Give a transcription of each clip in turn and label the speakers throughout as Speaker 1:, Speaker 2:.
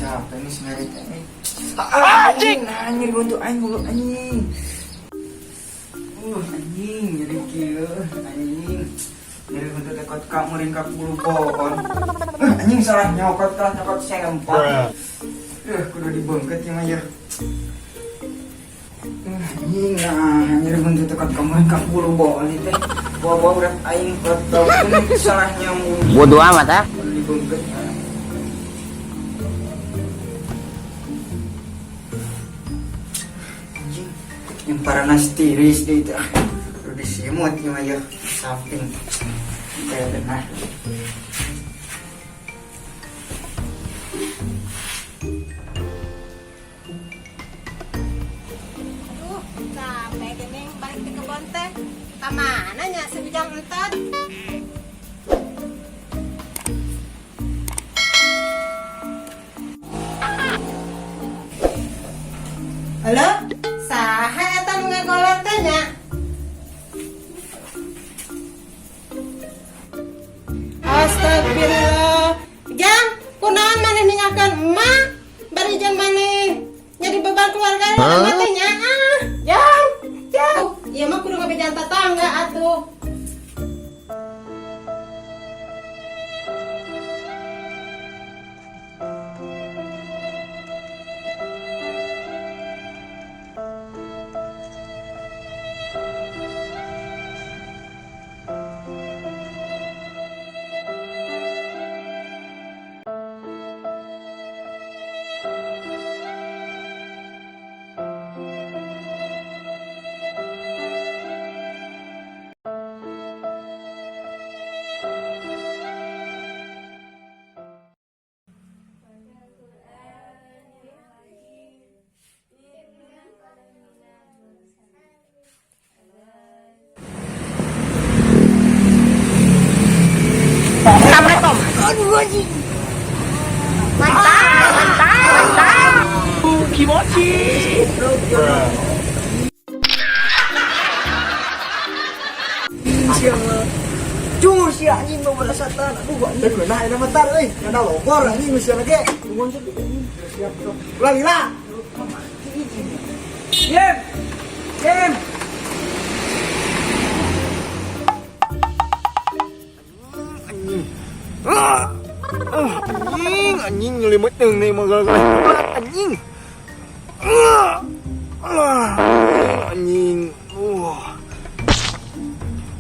Speaker 1: capek nih semerit ini. Anjing untuk anjing. Anjing jadi kieu anjing. Jadi untuk dekat kamu ringkak bulu pohon. Anjing salah nyokot sempak. Kudu dibengket ya mah ya. Anjing anjir untuk dekat kamu ringkak bulu pohon itu. Bawa udah aing tahu ini salah nyambung.
Speaker 2: Bodoh amat ah.
Speaker 1: Kudu dibengket. Yang paranas tiris deh itu udah disimut ya samping kayak benar.
Speaker 3: Sampai gening balik ke kebon teh kemana nya sebijang entot. Halo? Saha eta nu ngagolot teh nya? Astagfirullah. Jang, kunaon maneh ninggalkeun emak? Bari jang maneh jadi beban keluarga teh nya. Jang. Ieu mah kudu ngabejan tetangga atuh.
Speaker 2: Assalamualaikum. Aduh anjing. Mantap. Kimochi.
Speaker 1: Cuma si anjing mau merasatan. Aduh gua anjing kena ada matar euy. Kana logor anjing geus sia ge. Tungguan siap. Ulang gila. Game.
Speaker 4: Anjing ngelimut yang nih magal anjing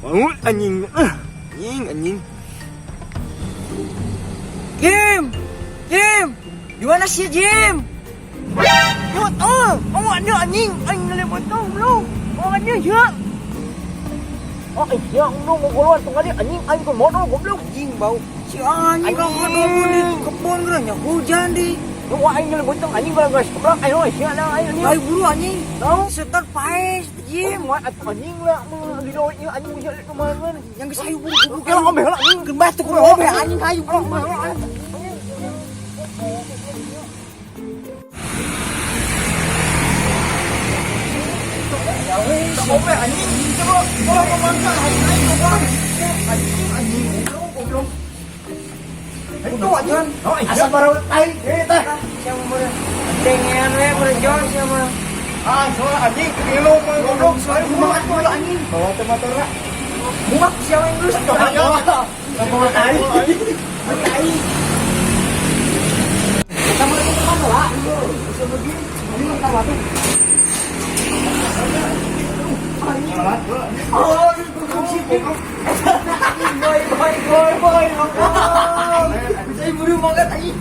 Speaker 4: bangun anjing
Speaker 1: Jim. Gimana sih Jim?
Speaker 4: anjing ngelimut belum anjing ya iya mau keluar tuh kali anjing kan modal goblok
Speaker 1: Anjing bau. Si anjing kan di kebun geranya hujan di.
Speaker 4: wah aing ngelimut anjing belas keblak ayo sia na ayo
Speaker 1: Ayo buru anjing.
Speaker 4: Tahu?
Speaker 1: Setar paes Jim.
Speaker 4: wah anjing lah di doanya anjing bisa kemana
Speaker 1: Yang geus hayu buru
Speaker 4: kalau ngombe lah anjing
Speaker 1: Keur batuk ngombe anjing hayu buru.
Speaker 4: ngombe anjing coba kalau kemana anjing goblok itu anjing asal baru tai teh
Speaker 1: Siapa meureun? Dengean we merejon sia mah.
Speaker 4: soal anjing kilo goblok soal kumaha atuh anjing
Speaker 1: Bawa teh motor lah. Muak siapa yang geus?
Speaker 4: Bawa tai
Speaker 1: Tai. Kita mau ke mana lah? Bisa begini. Ini mah tawat.
Speaker 4: oh kunci goblok
Speaker 1: Boy. Bisa buru banget anjing.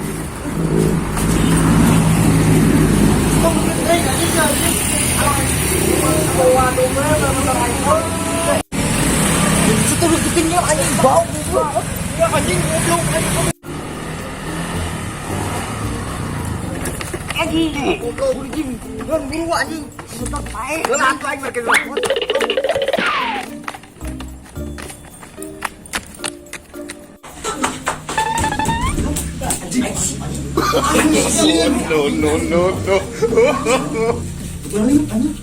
Speaker 1: Setelah bikinnya anjing bau
Speaker 4: ya anjing goblok
Speaker 1: anjing buru anjing sebentar pae
Speaker 4: gelat lagi mereka no
Speaker 1: Berani anjing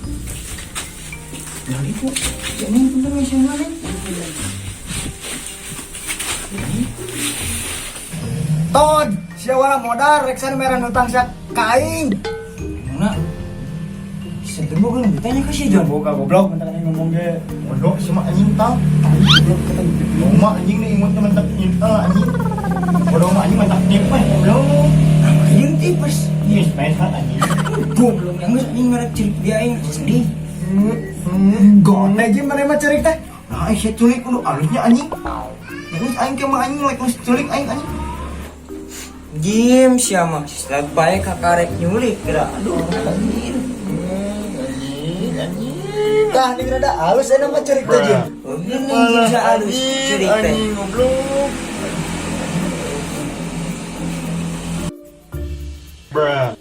Speaker 1: berani kok jangan bener ya sih mana
Speaker 4: Ton si wala modal rek sana merah nutang sak kain.
Speaker 1: Mana? Sebelum gue ditanya ke si John.
Speaker 4: Boga goblok mentak anjing ngomong ge. Bodoh si mak anjing tau. Goblok kata gitu. Mak anjing nih imut mentak intel anjing. Bodoh mak anjing mentak nip mah goblok.
Speaker 1: Anjing tipes.
Speaker 4: Iya main hal anjing.
Speaker 1: Goblok yang geus anjing ngarek cerik dia aing sedih.
Speaker 4: Gon aja mana mah cerik teh.
Speaker 1: Nah, saya culik kudu alusnya anjing. Yang aing ke mah anjing like culik aing anjing. Jim siapa? Setelah baik kakarek nyulik kira. Aduh, anjing.
Speaker 4: Tah nih rada halus enak mah cerik teh Jim.
Speaker 1: Oh, ini bisa halus cerik teh.
Speaker 4: Anjing goblok. Bruh.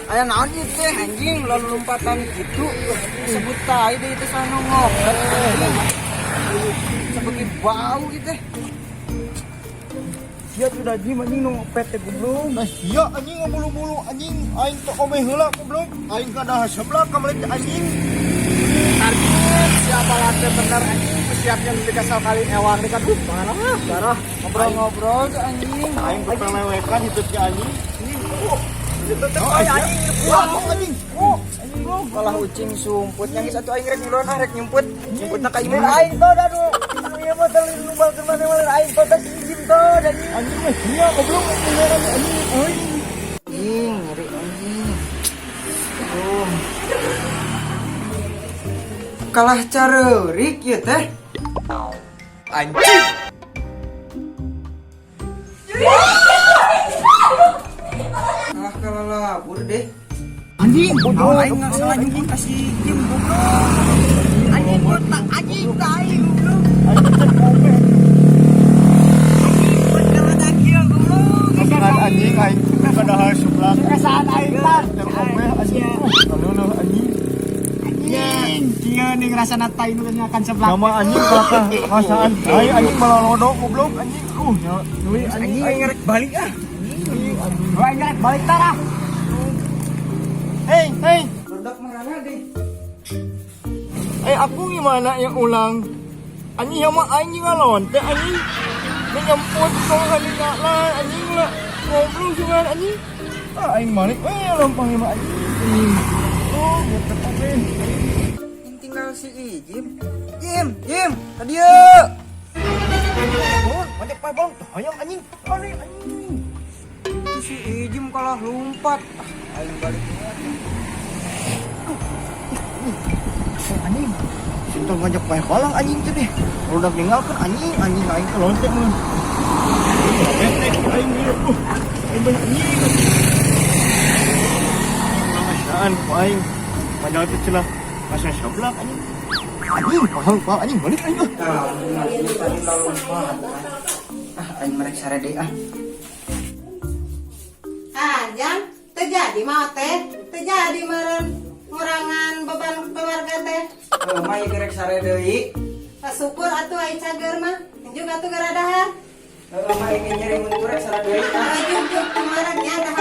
Speaker 1: Aya naon ieu teh anjing lalu lompatan gitu sebut tai deui teh sana ngopet. Seperti bau gitu teh.
Speaker 4: Sia sudah Jim anjing nu ngopet teh goblok. Nah sia anjing ngabulu-bulu anjing aing teh omeh heula goblok. Aing kada sebelah ka meuli anjing. Target siapa late bener anjing siapnya di kasal kali ewang dekat parah. Ngobrol-ngobrol anjing. Aing pernah lewekan hidup si anjing. Anjing.
Speaker 1: Malah ucing sumput nyangis atuh aing rek nyulon rek nyumput. Nyumputna ka imah
Speaker 4: Aing teh dadu. Ieu mah teh lumbal ke mana aing teh teh izin teh dan anjing mah sia goblok anjing.
Speaker 1: Anjing nyeri anjing. Aduh. Kalah careurik ieu teh. Anjing. Kalah labur deh.
Speaker 4: Anjing bodoh
Speaker 1: Aing nggak salah nyumput kasih Jim goblok.
Speaker 4: anjing botak anjing tai goblok. Anjing teh omeh. Kesalahan anjing aing padahal sebelah. Kesalahan aing tah teromeh anjing. Lalu anjing. Anjing, kieu ning rasana tai nu akan sebelah. Sama anjing kakak rasaan tai anjing malah lodok goblok anjing. Deui
Speaker 1: Anjing aing ngerek balik ah.
Speaker 4: Aing ngerek balik tarah. Hei.
Speaker 1: Produk marana deh.
Speaker 4: Aku gimana yang ulang? Anjing sama anjing ngalon teh anjing. Menyemput kau anjing ngalan anjing lah. Ngobrol juga anjing. Aing balik lompang sama anjing. Oh, gitu tapi.
Speaker 1: Yang tinggal si Jim. Jim, tadi ya.
Speaker 4: Oh, banyak pebong. Hayang anjing. Anjing.
Speaker 1: Itu si Jim kalah lompat. Aing balik.
Speaker 4: Anjing. Sinta ngajak pae kolang anjing teh deh. Udah ninggalkeun anjing aing kelontek mun. Aing gitu. Aing banyak anjing. Ngasaan ku aing. Padahal teh celah masa sebelah anjing. Anjing, pahal anjing balik aing.
Speaker 1: Ini tadi lalu lompat. Aing merek sarede ah.
Speaker 3: Jang, terjadi mau teh, terjadi meren ngurangan beban keluarga teh.
Speaker 1: Mai gerek sare deui.
Speaker 3: Syukur atuh ai cager mah, juga atuh gara dahar.
Speaker 1: Mai nyeri mun gerek sare deui.
Speaker 3: Juk kemarin nya dahar